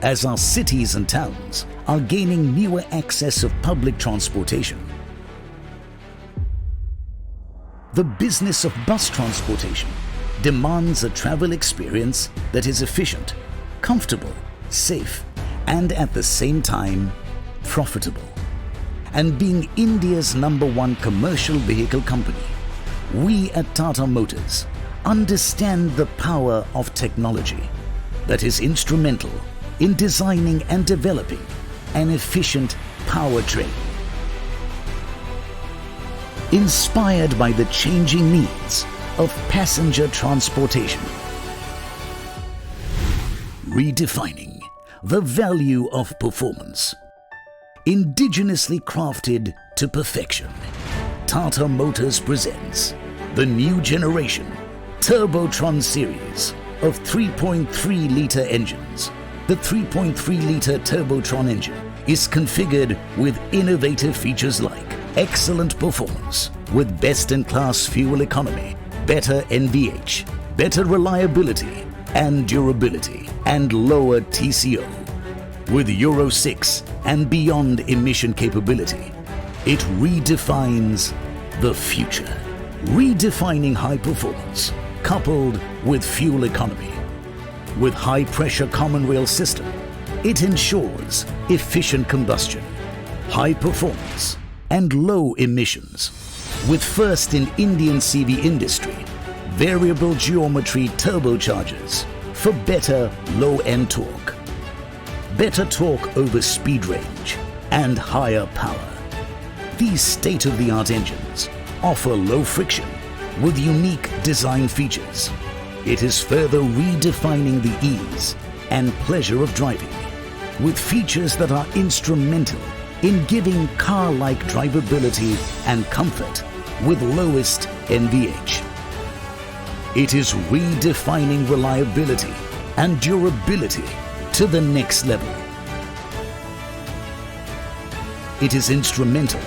as our cities and towns are gaining newer access of public transportation. The business of bus transportation demands a travel experience that is efficient, comfortable, safe, and at the same time, profitable. And being India's #1 commercial vehicle company, we at Tata Motors understand the power of technology that is instrumental in designing and developing an efficient powertrain. Inspired by the changing needs of passenger transportation. Redefining the value of performance. Indigenously crafted to perfection, Tata Motors presents the new generation Turbotron series of 3.3-litre engines. The 3.3-litre Turbotron engine is configured with innovative features like excellent performance with best-in-class fuel economy, better NVH, better reliability and durability, and lower TCO. With Euro 6 and beyond emission capability, it redefines the future. Redefining high performance coupled with fuel economy. With high-pressure common rail system, it ensures efficient combustion, high performance and low emissions. With first in Indian CV industry, variable geometry turbochargers for better low-end torque, better torque over speed range and higher power. These state-of-the-art engines offer low friction with unique design features. It is further redefining the ease and pleasure of driving with features that are instrumental in giving car-like drivability and comfort with lowest NVH. It is redefining reliability and durability to the next level. It is instrumental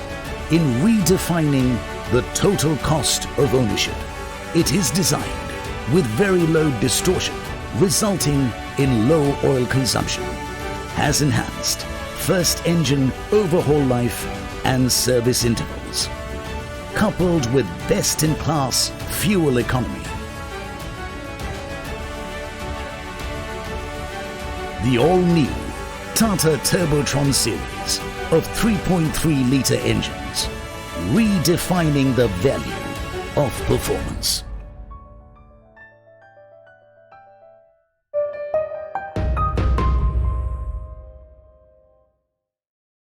in redefining the total cost of ownership. It is designed with very low distortion, resulting in low oil consumption. Has enhanced first engine overhaul life and service intervals, coupled with best-in-class fuel economy. The all-new Tata Turbotron series of 3.3-litre engines, redefining the value of performance.